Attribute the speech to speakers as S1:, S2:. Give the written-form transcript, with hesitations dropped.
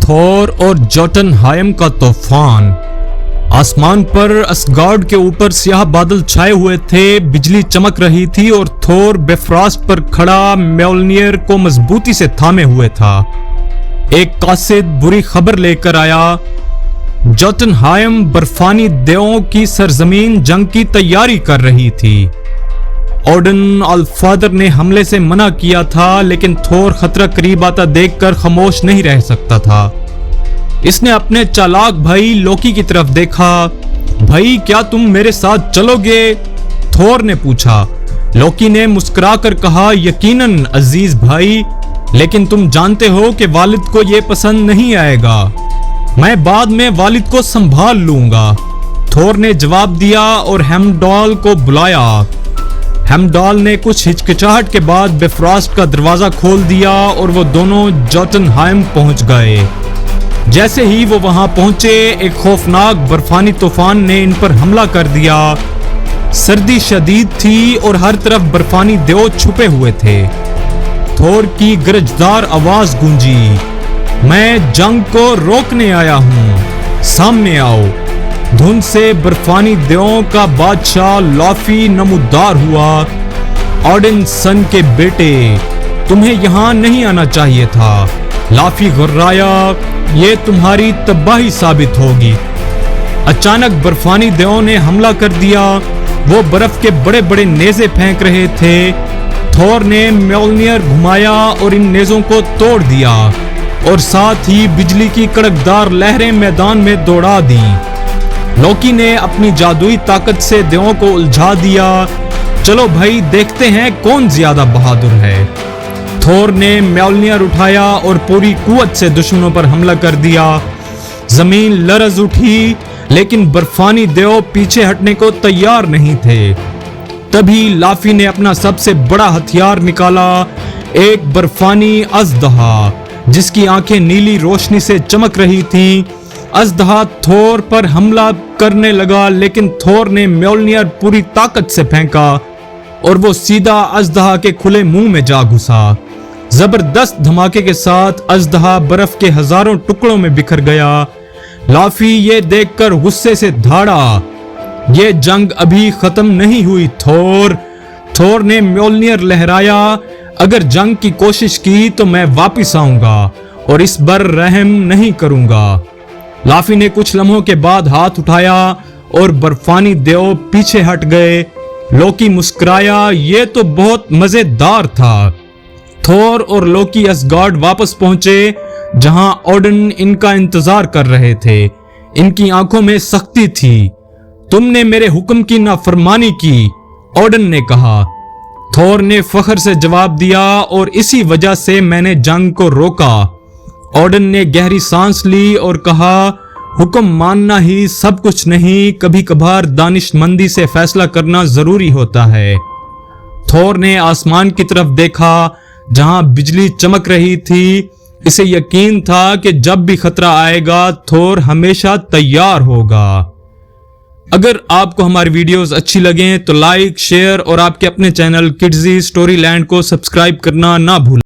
S1: थोर और जोटनहाइम का तूफान। आसमान पर असगार्ड के ऊपर स्याह बादल छाए हुए थे, बिजली चमक रही थी और थोर बिफ्रास्ट पर खड़ा म्योल्नियर को मजबूती से थामे हुए था। एक कासिद बुरी खबर लेकर आया। जोटनहाइम बर्फानी देवों की सरजमीन जंग की तैयारी कर रही थी। ओडन ऑलफादर ने हमले से मना किया था, लेकिन थोर खतरा करीब आता देखकर खामोश नहीं रह सकता था। इसने अपने चालाक भाई लोकी की तरफ देखा। भाई, क्या तुम मेरे साथ चलोगे? थोर ने पूछा। लोकी ने मुस्कुराकर कहा, यकीनन अजीज भाई, लेकिन तुम जानते हो कि वालिद को यह पसंद नहीं आएगा। मैं बाद में वालिद को संभाल लूंगा, थोर ने जवाब दिया और हेमडॉल को बुलाया। हेमडॉल ने कुछ हिचकिचाहट के बाद बिफ्रास्ट का दरवाजा खोल दिया और वो दोनों जोटनहाइम पहुंच गए। जैसे ही वो वहां पहुंचे, एक खौफनाक बर्फानी तूफान ने इन पर हमला कर दिया। सर्दी शदीद थी और हर तरफ बर्फानी देव छुपे हुए थे। थोर की गरजदार आवाज गूंजी, मैं जंग को रोकने आया हूं, सामने आओ। धुंध से बर्फानी देवों का बादशाह लाफी नमूदार हुआ। ओडिन सन के बेटे, तुम्हें यहां नहीं आना चाहिए था। लाफी गुर्राया, ये तुम्हारी तबाही साबित होगी। अचानक बर्फानी देवों ने हमला कर दिया। वो बर्फ के बड़े बड़े नेज़े फेंक रहे थे। थोर ने म्योल्नियर घुमाया और इन नेज़ों को तोड़ दिया और साथ ही बिजली की कड़कदार लहरें मैदान में दौड़ा दी। लोकी ने अपनी जादुई ताकत से देवों को उलझा दिया। चलो भाई, देखते हैं कौन ज्यादा बहादुर है। थोर ने म्योल्नियर उठाया और पूरी कुव्वत से दुश्मनों पर हमला कर दिया। जमीन लरज उठी, लेकिन बर्फानी देव पीछे हटने को तैयार नहीं थे। तभी लाफी ने अपना सबसे बड़ा हथियार निकाला, एक बर्फानी अजदहा जिसकी आंखें नीली रोशनी से चमक रही थीं। अजदहा थोर पर हमला करने लगा, लेकिन थोर ने म्योल्नियर पूरी ताकत से फेंका और वो सीधा अजदहा के खुले मुंह में जा घुसा। जबरदस्त धमाके के साथ अजदहा बर्फ के हजारों टुकड़ों में बिखर गया। लाफी ये देखकर गुस्से से धाड़ा, ये जंग अभी खत्म नहीं हुई थोर ने म्योल्नियर लहराया। अगर जंग की कोशिश की तो मैं वापिस आऊंगा और इस बार रहम नहीं करूंगा। लाफी ने कुछ लम्हों के बाद हाथ उठाया और बर्फानी देव पीछे हट गए। लोकी मुस्कुराया, ये तो बहुत मजेदार था। थोर और लोकी असगार्ड वापस पहुंचे, जहां ओडन इनका इंतजार कर रहे थे। इनकी आंखों में सख्ती थी। तुमने मेरे हुक्म की नाफरमानी की, ओडन ने कहा। थोर ने फख्र से जवाब दिया, और इसी वजह से मैंने जंग को रोका। ओडन ने गहरी सांस ली और कहा, हुक्म मानना ही सब कुछ नहीं, कभी कभार दानिशमंदी से फैसला करना जरूरी होता है। थोर ने आसमान की तरफ देखा, जहां बिजली चमक रही थी। इसे यकीन था कि जब भी खतरा आएगा, थोर हमेशा तैयार होगा। अगर आपको हमारी वीडियोस अच्छी लगें तो लाइक, शेयर और आपके अपने चैनल किड्जी स्टोरी लैंड को सब्सक्राइब करना ना भूलें।